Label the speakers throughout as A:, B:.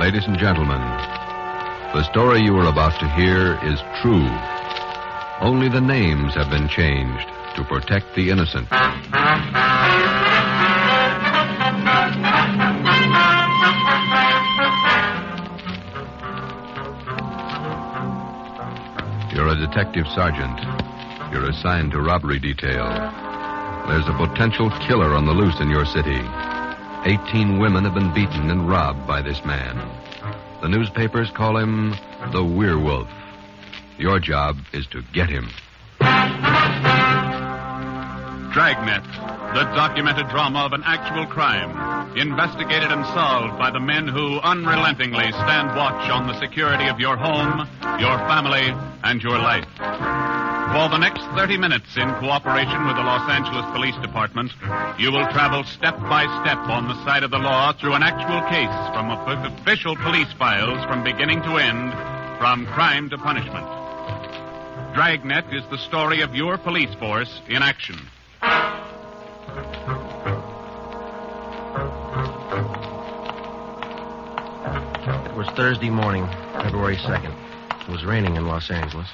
A: Ladies and gentlemen, the story you are about to hear is true. Only the names have been changed to protect the innocent. You're a detective sergeant. You're assigned to robbery detail. There's a potential killer on the loose in your city. 18 women have been beaten and robbed by this man. The newspapers call him the Werewolf. Your job is to get him.
B: Dragnet, the documented drama of an actual crime, investigated and solved by the men who unrelentingly stand watch on the security of your home, your family, and your life. For the next 30 minutes, in cooperation with the Los Angeles Police Department, you will travel step by step on the side of the law through an actual case from official police files from beginning to end, from crime to punishment. Dragnet is the story of your police force in action.
C: It was Thursday morning, February 2nd. It was raining in Los Angeles.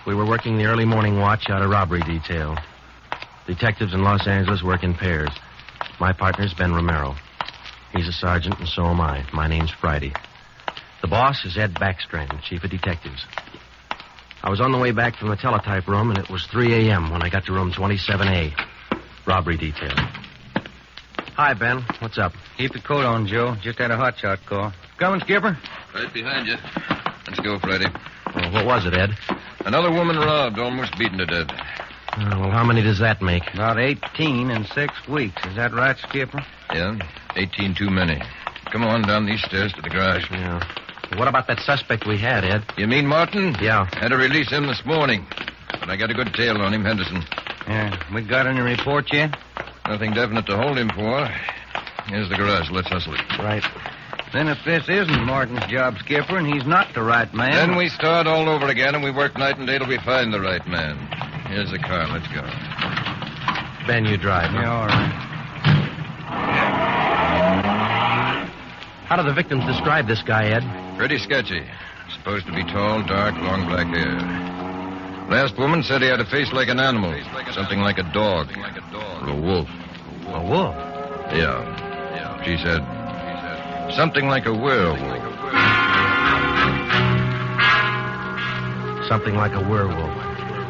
C: We were working the early morning watch out of robbery detail. Detectives in Los Angeles work in pairs. My partner's Ben Romero. He's a sergeant, and so am I. My name's Friday. The boss is Ed Backstrand, chief of detectives. I was on the way back from the teletype room, and it was 3 a.m. when I got to room 27A, robbery detail. Hi, Ben. What's up?
D: Keep your coat on, Joe. Just had a hotshot call. Coming, Skipper?
E: Right behind you. Let's go, Friday.
C: Well, what was it, Ed?
E: Another woman robbed, almost beaten to death.
C: Well, how many does that make?
D: About 18 in 6 weeks. Is that right, Skipper?
E: Yeah, 18 too many. Come on down these stairs to the garage.
C: Yeah. What about that suspect we had, Ed?
E: You mean Martin?
C: Yeah.
E: Had to release him this morning. But I got a good tail on him, Henderson.
D: Yeah. We got any report yet?
E: Nothing definite to hold him for. Here's the garage. Let's hustle it.
C: Right.
D: Then if this isn't Martin's job, Skipper, and he's not the right man...
E: Then we start all over again, and we work night and day till we find the right man. Here's the car. Let's go.
C: Ben, you drive.
D: Yeah, all right.
C: How do the victims describe this guy, Ed?
E: Pretty sketchy. Supposed to be tall, dark, long black hair. Last woman said he had a face like an animal. Something like a dog. Or a wolf.
C: A wolf?
E: Yeah. She said something like a werewolf.
C: Something like a werewolf.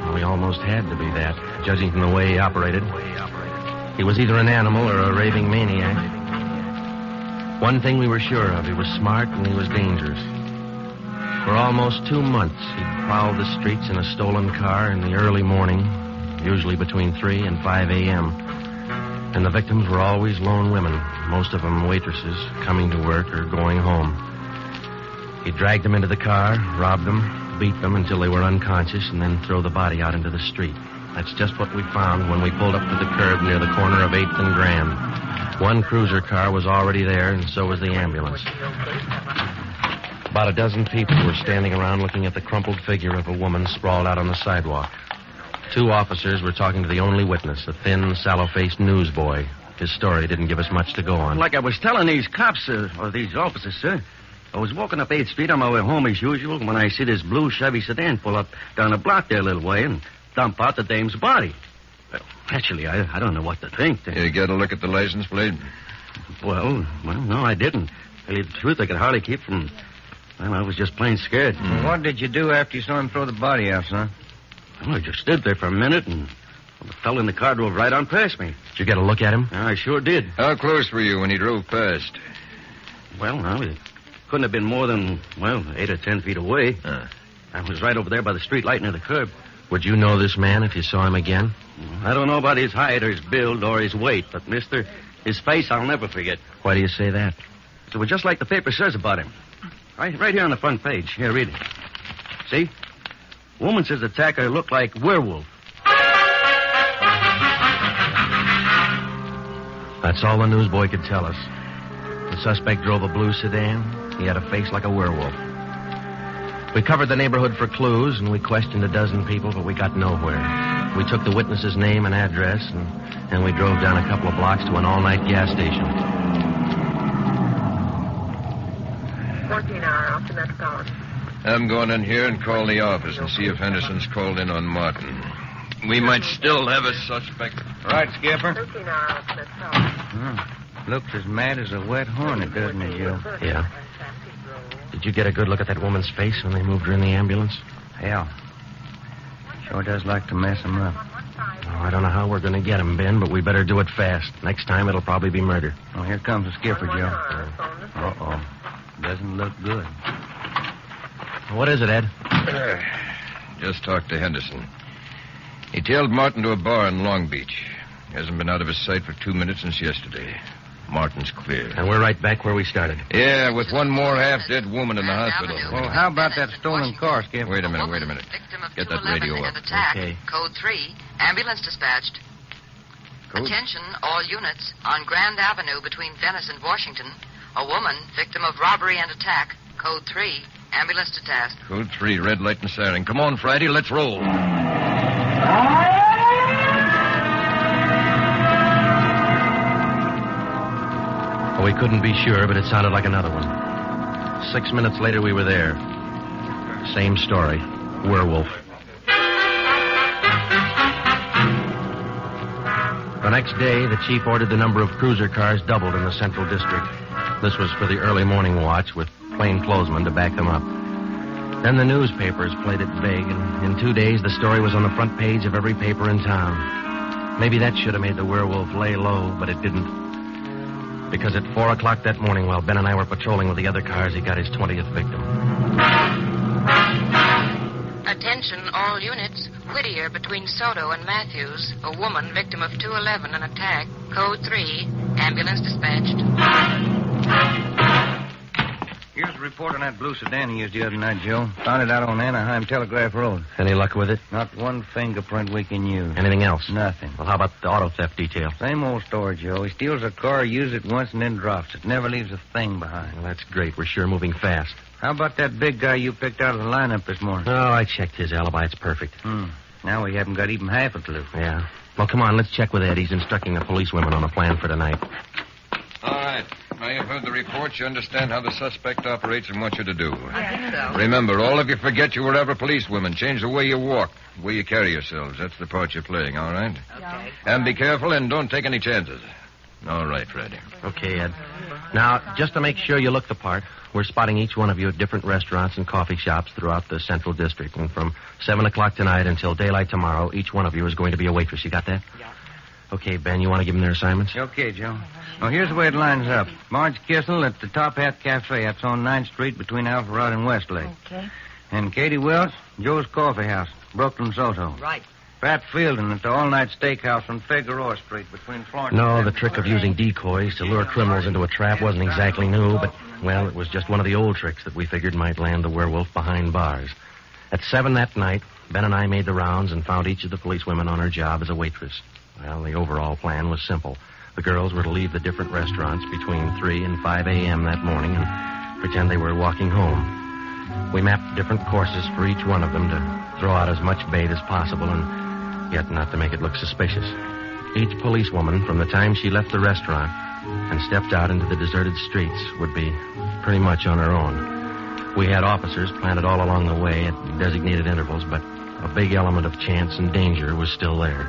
C: Well, he almost had to be that, judging from the way he operated. He was either an animal or a raving maniac. One thing we were sure of, he was smart and he was dangerous. For almost 2 months, he'd prowled the streets in a stolen car in the early morning, usually between 3 and 5 a.m., and the victims were always lone women, most of them waitresses, coming to work or going home. He dragged them into the car, robbed them, beat them until they were unconscious, and then throw the body out into the street. That's just what we found when we pulled up to the curb near the corner of 8th and Grand. One cruiser car was already there, and so was the ambulance. About a dozen people were standing around looking at the crumpled figure of a woman sprawled out on the sidewalk. 2 officers were talking to the only witness, a thin, sallow-faced newsboy. His story didn't give us much to go on.
F: Like I was telling these cops, or these officers, sir, I was walking up 8th Street on my way home as usual when I see this blue Chevy sedan pull up down the block there a little way and dump out the dame's body. Well, actually, I don't know what to think.
E: You got a look at the license plate?
F: Well, no, I didn't. To tell you the truth, I could hardly keep from... Well, I was just plain scared.
D: What did you do after you saw him throw the body out, son?
F: Well, I just stood there for a minute, and the fellow in the car drove right on past me.
C: Did you get a look at him?
F: I sure did.
E: How close were you when he drove past?
F: Well, no, it couldn't have been more than, 8 or 10 feet away. I was right over there by the street light near the curb.
C: Would you know this man if you saw him again?
F: I don't know about his height or his build or his weight, but, mister, his face I'll never forget.
C: Why do you say that?
F: It was just like the paper says about him. Right here on the front page. Here, read it. See? Woman says the attacker looked like Werewolf.
C: That's all the newsboy could tell us. The suspect drove a blue sedan. He had a face like a werewolf. We covered the neighborhood for clues, and we questioned a dozen people, but we got nowhere. We took the witness's name and address, and we drove down a couple of blocks to an all-night gas station.
G: 14-hour, alternate phone.
E: I'm going in here and call the office and see if Henderson's called in on Martin. We might still have a suspect.
D: Right, Skipper.
G: 13-hour, alternate phone.
D: Looks as mad as a wet hornet, doesn't it, Joe?
C: Yeah. Did you get a good look at that woman's face when they moved her in the ambulance?
D: Hell. Sure does like to mess him up.
C: Oh, I don't know how we're going to get him, Ben, but we better do it fast. Next time it'll probably be murder.
D: Oh, here comes the skipper, Joe. Uh-oh. Doesn't look good.
C: What is it, Ed?
E: Just talked to Henderson. He tailed Martin to a bar in Long Beach. Hasn't been out of his sight for 2 minutes since yesterday. Martin's clear.
C: And we're right back where we started.
E: Yeah, with one more half-dead woman in the hospital.
D: Well, how about that stolen car, Skipper?
E: Wait a minute. Get that radio up.
C: Okay.
H: Code 3, ambulance dispatched.
E: Code?
H: Attention, all units. On Grand Avenue between Venice and Washington, a woman, victim of robbery and attack. Code 3, ambulance to task.
E: Code 3, red light and siren. Come on, Friday, let's roll.
C: Well, we couldn't be sure, but it sounded like another one. 6 minutes later, we were there. Same story. Werewolf. The next day, the chief ordered the number of cruiser cars doubled in the Central District. This was for the early morning watch with plainclothesmen to back them up. Then the newspapers played it big, and in 2 days, the story was on the front page of every paper in town. Maybe that should have made the werewolf lay low, but it didn't. Because at 4 o'clock that morning, while Ben and I were patrolling with the other cars, he got his 20th victim.
H: Attention, all units. Whittier between Soto and Matthews. A woman, victim of 211, an attack. Code 3, ambulance dispatched.
D: Here's a report on that blue sedan he used the other night, Joe. Found it out on Anaheim Telegraph Road.
C: Any luck with it?
D: Not one fingerprint we can use.
C: Anything else?
D: Nothing.
C: Well, how about the auto theft detail?
D: Same old story, Joe. He steals a car, uses it once, and then drops it. Never leaves a thing behind.
C: Well, that's great. We're sure moving fast.
D: How about that big guy you picked out of the lineup this morning?
C: Oh, I checked his alibi. It's perfect.
D: Now we haven't got even half a clue.
C: Yeah. Well, come on, let's check with Ed. He's instructing the policewomen on a plan for tonight.
E: All right. Now you've heard the report. You understand how the suspect operates and what you're to do.
H: I think so.
E: Remember, all of you forget you were ever policewomen. Change the way you walk, the way you carry yourselves. That's the part you're playing, all right?
H: Okay.
E: And be careful and don't take any chances. All right, Freddie.
C: Okay, Ed. Now, just to make sure you look the part, we're spotting each one of you at different restaurants and coffee shops throughout the Central District. And from 7 o'clock tonight until daylight tomorrow, each one of you is going to be a waitress. You got that?
H: Yeah.
C: Okay, Ben, you want to give them their assignments?
D: Okay, Joe. Well, here's the way it lines up. Marge Kissel at the Top Hat Cafe. That's on 9th Street between Alpharetta and Westlake.
H: Okay.
D: And Katie Welch, Joe's Coffee House, Brooklyn, Soto.
H: Right.
D: Pat Fielding at the All-Night Steakhouse on Figueroa Street between Florence
C: No,
D: and
C: the trick of using decoys to lure criminals into a trap wasn't exactly new, but, well, it was just one of the old tricks that we figured might land the werewolf behind bars. At 7 that night, Ben and I made the rounds and found each of the policewomen on her job as a waitress. Well, the overall plan was simple. The girls were to leave the different restaurants between 3 and 5 a.m. that morning and pretend they were walking home. We mapped different courses for each one of them to throw out as much bait as possible and yet not to make it look suspicious. Each policewoman, from the time she left the restaurant and stepped out into the deserted streets, would be pretty much on her own. We had officers planted all along the way at designated intervals, but a big element of chance and danger was still there.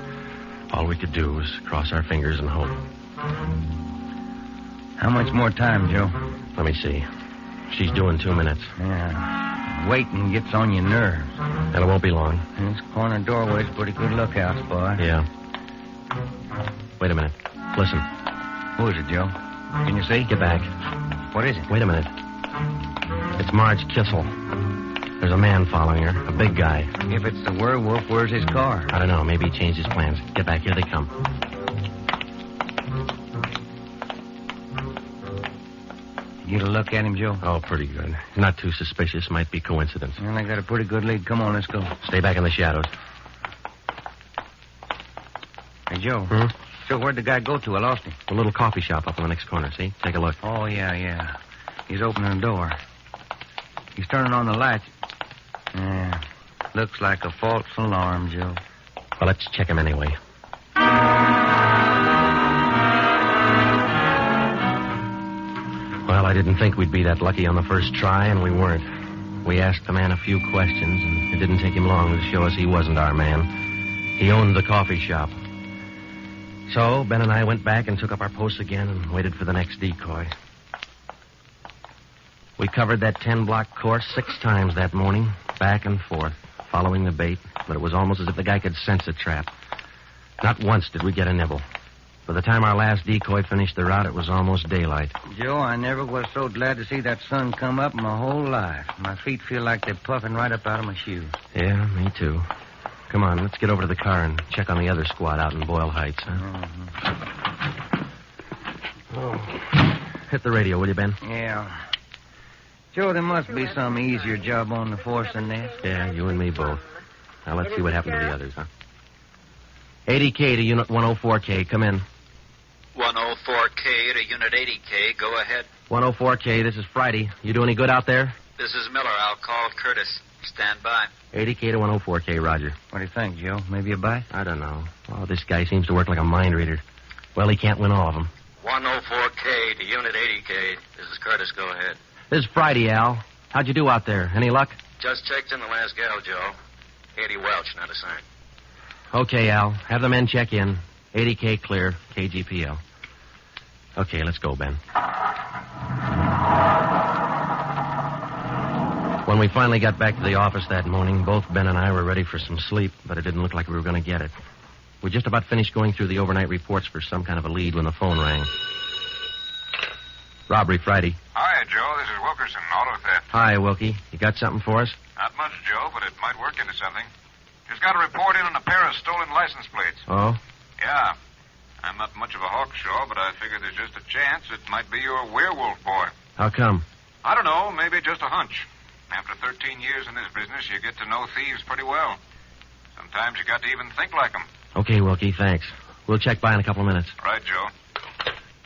C: All we could do was cross our fingers and hope.
D: How much more time, Joe?
C: Let me see. She's due in 2 minutes.
D: Yeah. Waiting gets on your nerves.
C: And it won't be long.
D: This corner doorway's a pretty good lookout spot.
C: Yeah. Wait a minute. Listen.
D: Who is it, Joe? Can you see?
C: Get back.
D: What is it?
C: Wait a minute. It's Marge Kissel. There's a man following her, a big guy.
D: If it's the werewolf, where's his car?
C: I don't know. Maybe he changed his plans. Get back. Here they come.
D: You get a look at him, Joe?
C: Oh, pretty good. Not too suspicious. Might be coincidence.
D: Well, I got a pretty good lead. Come on, let's go.
C: Stay back in the shadows.
D: Hey, Joe. So where'd the guy go to? I lost him.
C: A little coffee shop up on the next corner, see? Take a look.
D: Oh, yeah. He's opening the door. He's turning on the lights. Yeah. Looks like a false alarm, Joe.
C: Well, let's check him anyway. Well, I didn't think we'd be that lucky on the first try, and we weren't. We asked the man a few questions, and it didn't take him long to show us he wasn't our man. He owned the coffee shop. So Ben and I went back and took up our posts again and waited for the next decoy. We covered that 10-block course 6 times that morning, back and forth, following the bait, but it was almost as if the guy could sense a trap. Not once did we get a nibble. By the time our last decoy finished the route, it was almost daylight.
D: Joe, I never was so glad to see that sun come up in my whole life. My feet feel like they're puffing right up out of my shoes.
C: Yeah, me too. Come on, let's get over to the car and check on the other squad out in Boyle Heights, huh? Oh. Hit the radio, will you, Ben?
D: Yeah. Joe, there must be some easier job on the force than this.
C: Yeah, you and me both. Now, let's see what happened to the others, huh? 80K to Unit 104K. Come in.
I: 104K to Unit 80K. Go ahead.
C: 104K, this is Friday. You do any good out there?
I: This is Miller. I'll call Curtis. Stand by.
C: 80K to 104K, Roger.
D: What do you think, Joe? Maybe a bite?
C: I don't know. Oh, this guy seems to work like a mind reader. Well, he can't win all of them.
I: 104K to Unit 80K. This is Curtis. Go ahead.
C: This is Friday, Al. How'd you do out there? Any luck?
I: Just checked in the last gal, Joe. Katie Welch, not a sign.
C: Okay, Al. Have the men check in. 80K clear. KGPL. Okay, let's go, Ben. When we finally got back to the office that morning, both Ben and I were ready for some sleep, but it didn't look like we were going to get it. We just about finished going through the overnight reports for some kind of a lead when the phone rang. Robbery Friday.
J: Hi, Joe. This is Wilkerson, auto theft.
C: Hi, Wilkie. You got something for us?
J: Not much, Joe, but it might work into something. Just got a report in on a pair of stolen license plates.
C: Oh?
J: Yeah. I'm not much of a hawkshaw, but I figure there's just a chance it might be your werewolf boy.
C: How come?
J: I don't know. Maybe just a hunch. After 13 years in this business, you get to know thieves pretty well. Sometimes you got to even think like them.
C: Okay, Wilkie, thanks. We'll check by in a couple of minutes.
J: Right, Joe.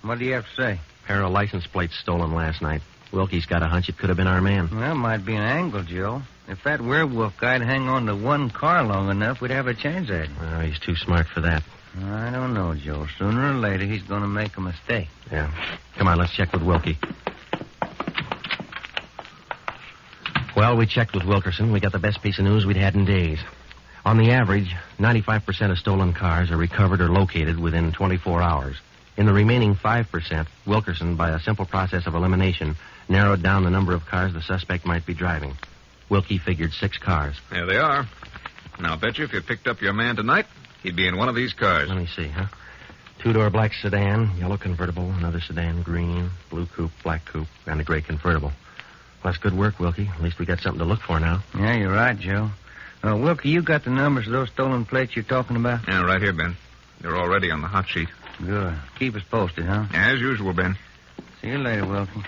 D: What do you have to say?
C: Pair of license plates stolen last night. Wilkie's got a hunch it could have been our man.
D: Well, might be an angle, Joe. If that werewolf guy'd hang on to one car long enough, we'd have a chance at him.
C: Well, he's too smart for that.
D: I don't know, Joe. Sooner or later, he's going to make a mistake.
C: Yeah. Come on, let's check with Wilkie. Well, we checked with Wilkerson. We got the best piece of news we'd had in days. On the average, 95% of stolen cars are recovered or located within 24 hours. In the remaining 5%, Wilkerson, by a simple process of elimination, narrowed down the number of cars the suspect might be driving. Wilkie figured 6 cars.
E: There they are. Now, I bet you if you picked up your man tonight, he'd be in one of these cars.
C: Let me see, huh? 2-door black sedan, yellow convertible, another sedan, green, blue coupe, black coupe, and a gray convertible. Well, that's good work, Wilkie. At least we got something to look for now.
D: Yeah, you're right, Joe. Wilkie, you got the numbers of those stolen plates you're talking about?
E: Yeah, right here, Ben. They're already on the hot sheet.
D: Good. Keep us posted, huh?
E: As usual, Ben.
D: See you later, Wilkie.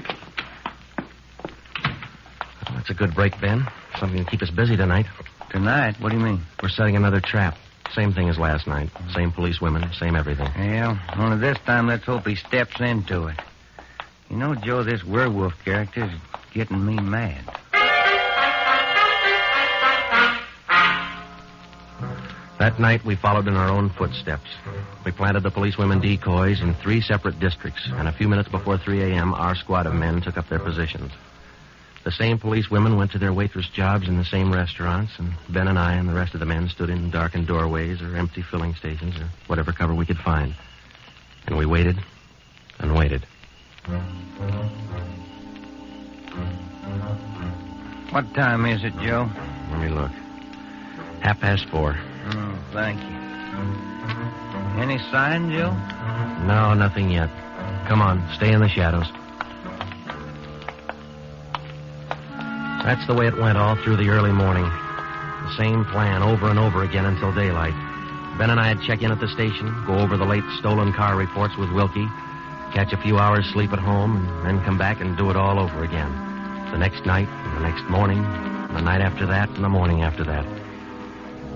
C: Well, that's a good break, Ben. Something to keep us busy tonight.
D: Tonight? What do you mean?
C: We're setting another trap. Same thing as last night. Same police women, same everything.
D: Yeah, only this time let's hope he steps into it. You know, Joe, this werewolf character's getting me mad.
C: That night, we followed in our own footsteps. We planted the policewomen decoys in 3 separate districts, and a few minutes before 3 a.m., our squad of men took up their positions. The same policewomen went to their waitress jobs in the same restaurants, and Ben and I and the rest of the men stood in darkened doorways or empty filling stations or whatever cover we could find. And we waited and waited.
D: What time is it, Joe?
C: Let me look. 4:30.
D: Oh, thank you. Any sign, Joe?
C: No, nothing yet. Come on, stay in the shadows. That's the way it went all through the early morning. The same plan over and over again until daylight. Ben and I'd check in at the station, go over the late stolen car reports with Wilkie, catch a few hours sleep at home, and then come back and do it all over again. The next night, and the next morning, and the night after that, and the morning after that.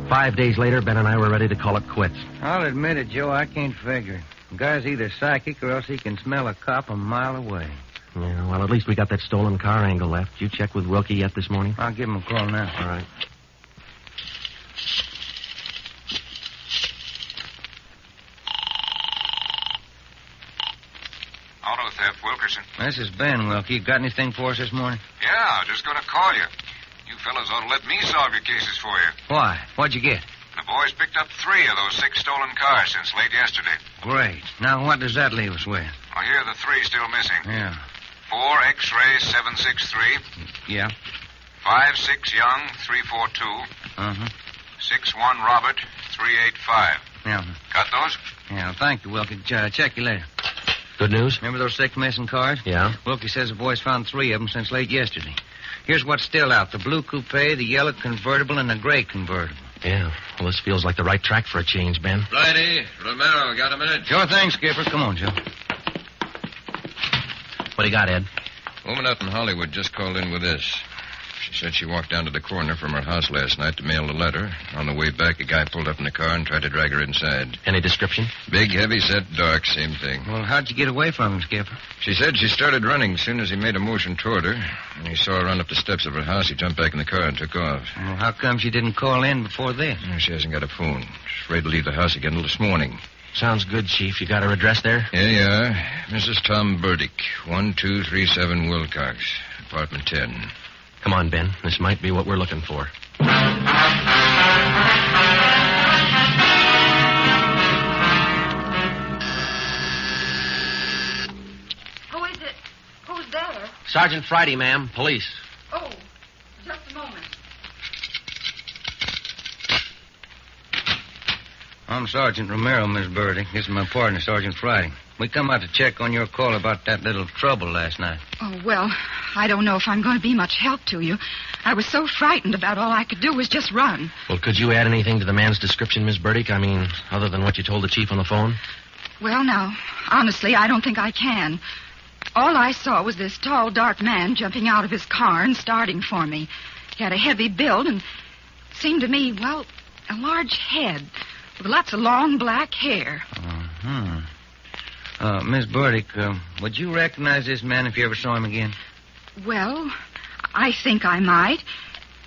C: 5 days later, Ben and I were ready to call it quits.
D: I'll admit it, Joe, I can't figure it. The guy's either psychic or else he can smell a cop a mile away.
C: Yeah, well, at least we got that stolen car angle left. You check with Wilkie yet this morning?
D: I'll give him a call now.
C: All right.
J: Auto theft, Wilkerson.
D: This is Ben, Wilkie. You got anything for us this morning?
J: Yeah, I was just going to call you. You fellas ought to let me solve your cases for you.
D: Why? What'd you get?
J: The boys picked up 3 of those 6 stolen cars since late yesterday.
D: Great. Now, what does that leave us with?
J: Well, here are the 3 still missing.
D: Yeah.
J: 4 X-ray 763.
D: Yeah.
J: 5-6 Young 342.
D: Uh-huh.
J: 6-1 Robert 385.
D: Yeah.
J: Got those?
D: Yeah, thank you, Wilkie. Check you later.
C: Good news?
D: Remember those 6 missing cars?
C: Yeah.
D: Wilkie says the boys found 3 of them since late yesterday. Here's what's still out. The blue coupe, the yellow convertible, and the gray convertible.
C: Yeah. Well, this feels like the right track for a change, Ben.
E: Righty. Romero, got a minute?
D: Sure thing, Skipper. Come on, Joe.
C: What do you got, Ed?
E: Woman out in Hollywood just called in with this. She said she walked down to the corner from her house last night to mail a letter. On the way back, a guy pulled up in the car and tried to drag her inside.
C: Any description?
E: Big, heavy set, dark, same thing.
D: Well, how'd you get away from him, Skipper?
E: She said she started running as soon as he made a motion toward her. When he saw her run up the steps of her house, he jumped back in the car and took off.
D: Well, how come she didn't call in before this?
E: She hasn't got a phone. She's afraid to leave the house again until this morning.
C: Sounds good, Chief. You got her address there?
E: Here you are. Mrs. Tom Burdick, 1237 Wilcox, apartment 10.
C: Come on, Ben. This might be what we're looking for.
K: Who is it? Who's there?
C: Sergeant Friday, ma'am. Police.
K: Oh, just a moment.
D: I'm Sergeant Romero, Miss Burdick. This is my partner, Sergeant Friday. We come out to check on your call about that little trouble last night.
K: Oh, well, I don't know if I'm going to be much help to you. I was so frightened about all I could do was just run.
C: Well, could you add anything to the man's description, Miss Burdick? I mean, other than what you told the chief on the phone?
K: Well, now, honestly, I don't think I can. All I saw was this tall, dark man jumping out of his car and starting for me. He had a heavy build and seemed to me, well, a large head with lots of long black hair.
D: Uh-huh. Miss Burdick, would you recognize this man if you ever saw him again?
K: Well, I think I might.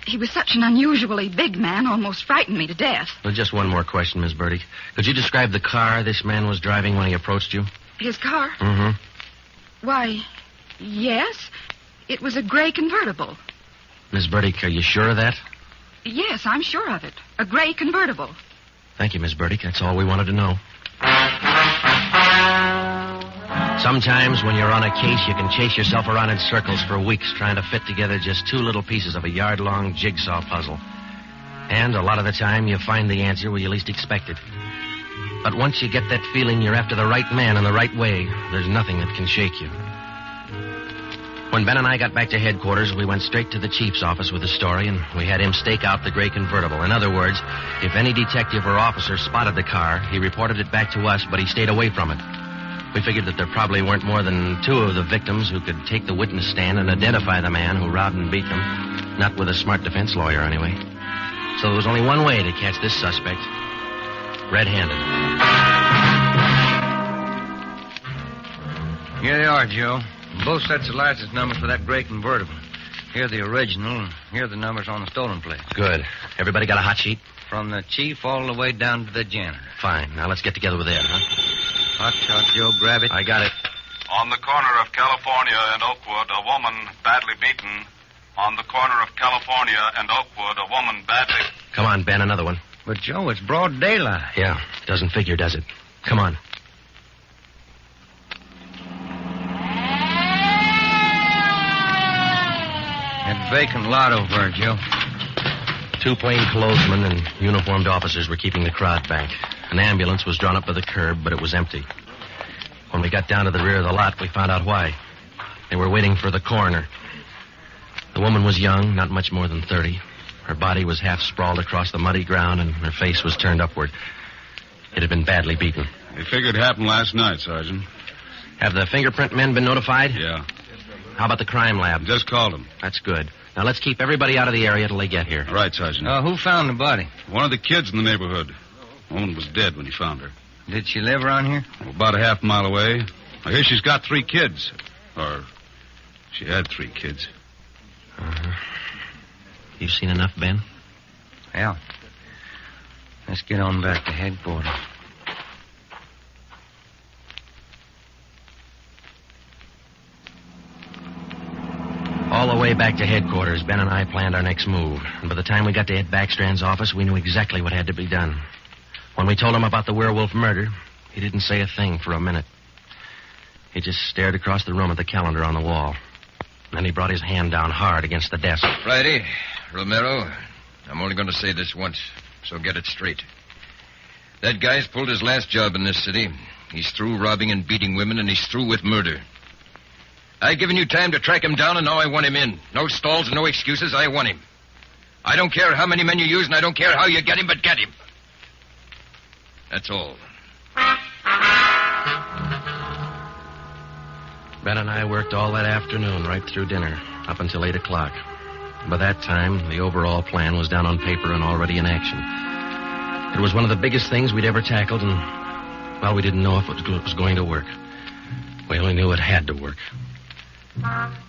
K: He was such an unusually big man, almost frightened me to death.
C: Well, just one more question, Miss Burdick. Could you describe the car this man was driving when he approached you?
K: His car?
C: Mm-hmm.
K: Why, yes. It was a gray convertible.
C: Miss Burdick, are you sure of that?
K: Yes, I'm sure of it. A gray convertible.
C: Thank you, Miss Burdick. That's all we wanted to know. Sometimes when you're on a case, you can chase yourself around in circles for weeks trying to fit together just 2 little pieces of a yard-long jigsaw puzzle. And a lot of the time, you find the answer where you least expect it. But once you get that feeling you're after the right man in the right way, there's nothing that can shake you. When Ben and I got back to headquarters, we went straight to the chief's office with the story, and we had him stake out the gray convertible. In other words, if any detective or officer spotted the car, he reported it back to us, but he stayed away from it. We figured that there probably weren't more than 2 of the victims who could take the witness stand and identify the man who robbed and beat them. Not with a smart defense lawyer, anyway. So there was only one way to catch this suspect. Red-handed.
D: Here they are, Joe. Both sets of license numbers for that gray convertible. Here are the original, and here are the numbers on the stolen plate.
C: Good. Everybody got a hot sheet?
D: From the chief all the way down to the janitor.
C: Fine. Now let's get together with Ed, huh?
D: Hot shot, Joe. Grab it.
C: I got it.
B: On the corner of California and Oakwood, a woman badly beaten. On the corner of California and Oakwood, a woman badly...
C: Come on, Ben, another one.
D: But, Joe, it's broad daylight.
C: Yeah, doesn't figure, does it? Come on.
D: That vacant lot over there, Joe.
C: 2 plainclothesmen and uniformed officers were keeping the crowd back. An ambulance was drawn up by the curb, but it was empty. When we got down to the rear of the lot, we found out why. They were waiting for the coroner. The woman was young, not much more than 30. Her body was half sprawled across the muddy ground, and her face was turned upward. It had been badly beaten.
B: They figured it happened last night, Sergeant.
C: Have the fingerprint men been notified?
B: Yeah.
C: How about the crime lab?
B: Just called them.
C: That's good. Now let's keep everybody out of the area till they get here.
B: All right, Sergeant.
D: Who found the body?
B: One of the kids in the neighborhood. The woman was dead when he found her.
D: Did she live around here?
B: About a half mile away. I hear she's got 3 kids. Or she had 3 kids.
C: Uh-huh. You seen enough, Ben?
D: Yeah. Let's get on back to headquarters.
C: day back to headquarters, Ben and I planned our next move. And by the time we got to Ed Backstrand's office, we knew exactly what had to be done. When we told him about the Werewolf murder, he didn't say a thing for a minute. He just stared across the room at the calendar on the wall. Then he brought his hand down hard against the desk.
E: Friday, Romero, I'm only going to say this once, so get it straight. That guy's pulled his last job in this city. He's through robbing and beating women, and he's through with murder. I've given you time to track him down, and now I want him in. No stalls, no excuses. I want him. I don't care how many men you use, and I don't care how you get him, but get him. That's all.
C: Ben and I worked all that afternoon right through dinner, up until 8 o'clock. By that time, the overall plan was down on paper and already in action. It was one of the biggest things we'd ever tackled, and, well, we didn't know if it was going to work. We only knew it had to work.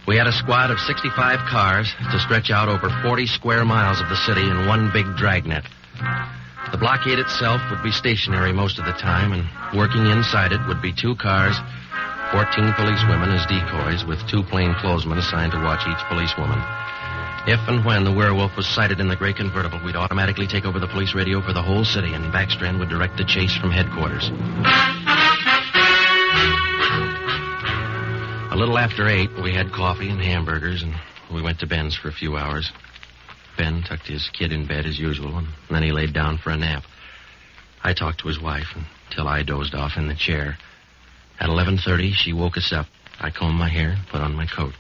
C: We had a squad of 65 cars to stretch out over 40 square miles of the city in one big dragnet. The blockade itself would be stationary most of the time, and working inside it would be 2 cars, 14 policewomen as decoys, with 2 plainclothesmen assigned to watch each policewoman. If and when the Werewolf was sighted in the gray convertible, we'd automatically take over the police radio for the whole city, and Backstrand would direct the chase from headquarters. A little after 8, we had coffee and hamburgers, and we went to Ben's for a few hours. Ben tucked his kid in bed as usual, and then he laid down for a nap. I talked to his wife until I dozed off in the chair. At 11:30, she woke us up. I combed my hair and put on my coat.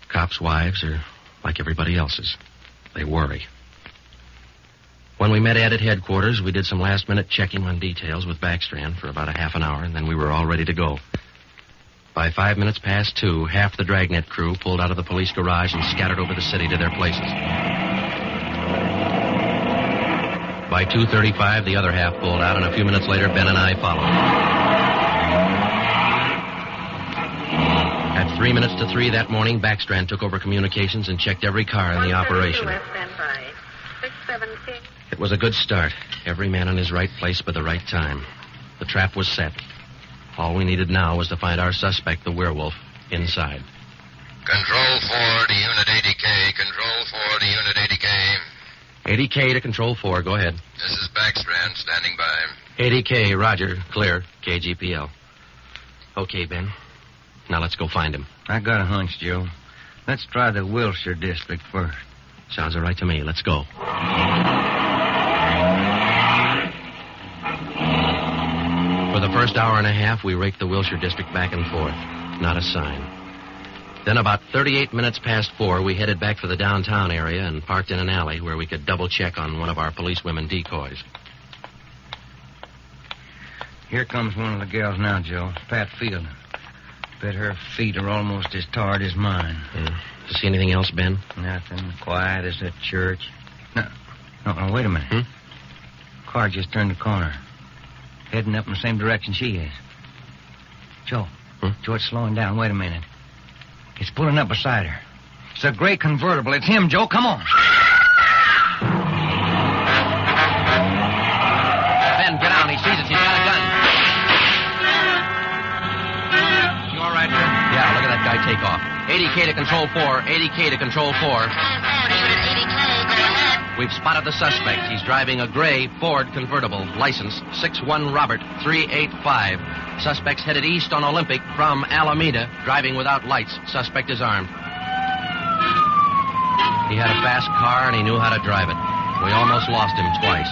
C: Cops' wives are like everybody else's. They worry. When we met Ed at headquarters, we did some last-minute checking on details with Backstrand for about a half an hour, and then we were all ready to go. By 5 minutes past 2, half the Dragnet crew pulled out of the police garage and scattered over the city to their places. By 2:35, the other half pulled out, and a few minutes later, Ben and I followed. At 3 minutes to 3 that morning, Backstrand took over communications and checked every car in the operation. It was a good start. Every man in his right place by the right time. The trap was set. All we needed now was to find our suspect, the Werewolf, inside.
I: Control 4 to Unit 80K. Control 4 to Unit 80K.
C: 80K to Control 4. Go ahead.
I: This is Backstrand standing by.
C: 80K, roger. Clear. KGPL. Okay, Ben. Now let's go find him.
D: I got a hunch, Joe. Let's try the Wilshire district first.
C: Sounds all right to me. Let's go. For the first hour and a half, we raked the Wilshire district back and forth. Not a sign. Then about 38 minutes past 4, we headed back for the downtown area and parked in an alley where we could double-check on one of our policewomen decoys.
D: Here comes one of the girls now, Joe. Pat Field. Bet her feet are almost as tarred as mine.
C: Yeah. See anything else, Ben?
D: Nothing. Quiet as a church. No, wait a minute. Car just turned the corner. Heading up in the same direction she is. Joe. Joe, it's slowing down. Wait a minute. It's pulling up beside her. It's a gray convertible. It's him, Joe. Come on.
C: Ben, get out. He sees us. He's got a gun. You all right, Ben? Yeah, look at that guy take off. 80K to Control 4. 80K to Control 4. We've spotted the suspect. He's driving a gray Ford convertible, license 61 Robert 385. Suspect's headed east on Olympic from Alameda, driving without lights. Suspect is armed. He had a fast car and he knew how to drive it. We almost lost him twice.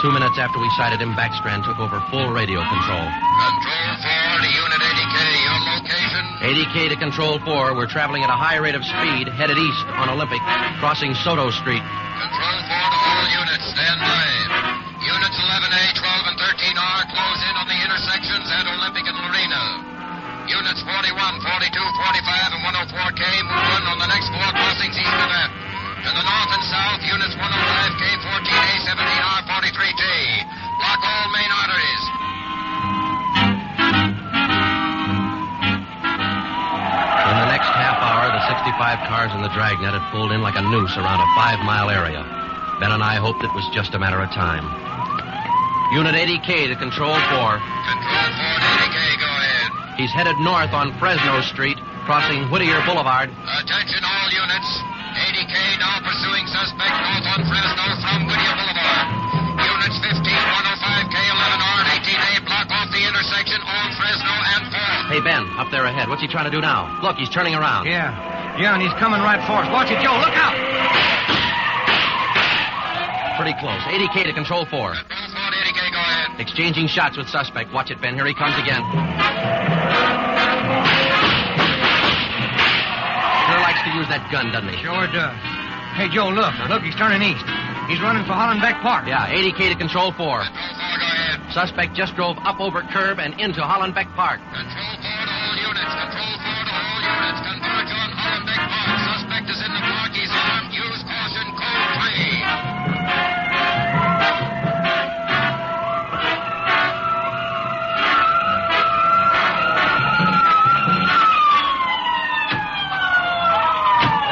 C: 2 minutes after we sighted him, Backstrand took over full radio control.
I: Control 4 to Unit 80K. Your location?
C: 80K to Control 4. We're traveling at a high rate of speed, headed east on Olympic, crossing Soto Street.
I: Control 4 to all units. Stand by. Units 11A, 12, and 13R close in on the intersections at Olympic and Lorena. Units 41, 42, 45, and 104K move on the next 4 crossings east of that. To the north and south, units 105K, 14A, 70R, 43T. Block all main arteries.
C: In the next half hour, the 65 cars in the Dragnet had pulled in like a noose around a 5-mile area. Ben and I hoped it was just a matter of time. Unit 80K to Control 4.
I: Control 4 to 80K, go ahead.
C: He's headed north on Fresno Street, crossing Whittier Boulevard.
I: Attention all units. ADK now pursuing suspect north on Fresno from Whittier Boulevard. Units 15, 105K, 11R, and 18A block off the intersection on Fresno and 4th.
C: Hey, Ben, up there ahead. What's he trying to do now? Look, he's turning around.
D: Yeah, and he's coming right for us. Watch it, Joe. Look out!
C: Pretty close. 80K to control 4.
I: Both on ADK, go ahead.
C: Exchanging shots with suspect. Watch it, Ben. Here he comes again. Sure likes to use that gun, doesn't he?
D: Sure does. Hey, Joe, look. Look, he's turning east. He's running for Hollenbeck Park.
C: Yeah, 80K to control 4.
I: Control 4, go ahead.
C: Suspect just drove up over curb and into Hollenbeck Park.
I: Control 4 to all units. Control 4 to all units. Converge on Hollenbeck Park. Suspect is in the park. He's armed. Use caution. Code 3.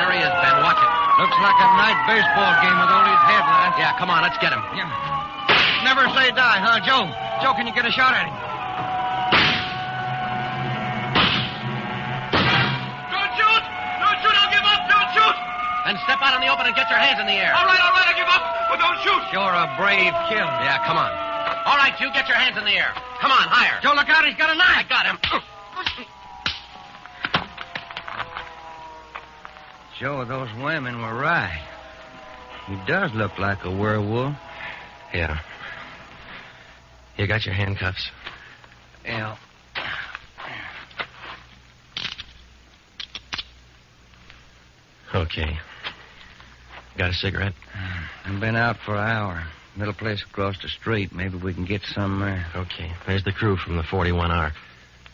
C: There he is, Ben. Watch it.
D: Looks like a night baseball game with only his headlights.
C: Yeah, come on, let's get him.
D: Yeah. Never say die, huh, Joe? Joe, can you get a shot at him?
B: Don't shoot! Don't shoot! I'll give up! Don't shoot!
C: Then step out in the open and get your hands in the air.
B: All right, I give up, but don't shoot!
D: You're a brave kid.
C: Yeah, come on. All right, you get your hands in the air. Come on, higher.
D: Joe, look out. He's got a knife.
C: I got him.
D: Joe, those women were right. He does look like a werewolf.
C: Yeah. You got your handcuffs?
D: Yeah.
C: Okay. Got a cigarette?
D: I've been out for an hour. Little place across the street. Maybe we can get some there.
C: Okay. There's the crew from the 41R.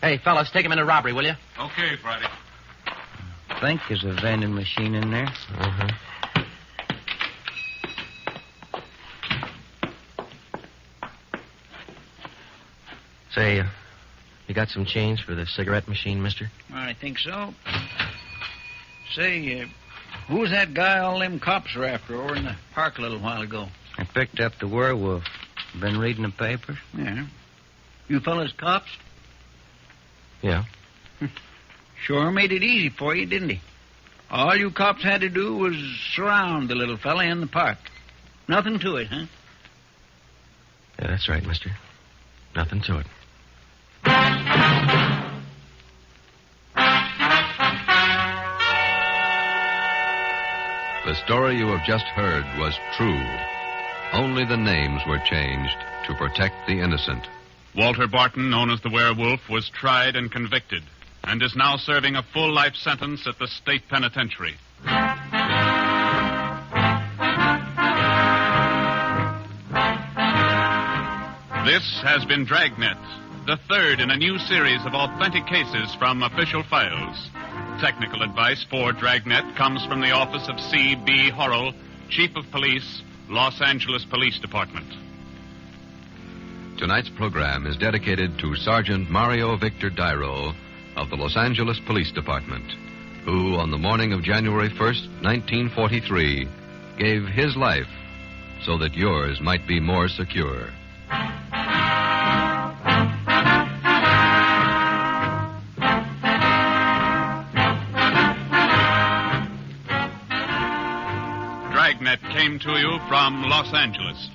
C: Hey, fellas, take him into robbery, will you?
B: Okay, Friday.
D: I think there's a vending machine in there.
C: Uh-huh. Say, you got some change for the cigarette machine, mister?
L: I think so. Say, who was that guy all them cops were after over in the park a little while ago?
D: I picked up the werewolf. Been reading the papers?
L: Yeah. You fellas cops?
C: Yeah.
L: Sure made it easy for you, didn't he? All you cops had to do was surround the little fella in the park. Nothing to it, huh?
C: Yeah, that's right, mister. Nothing to it.
A: The story you have just heard was true. Only the names were changed to protect the innocent.
B: Walter Barton, known as the Werewolf, was tried and convicted and is now serving a full life sentence at the state penitentiary. This has been Dragnet, the third in a new series of authentic cases from official files. Technical advice for Dragnet comes from the office of C.B. Horrell, Chief of Police, Los Angeles Police Department.
A: Tonight's program is dedicated to Sergeant Mario Victor Dairo of the Los Angeles Police Department, who, on the morning of January 1st, 1943, gave his life so that yours might be more secure.
B: Dragnet came to you from Los Angeles.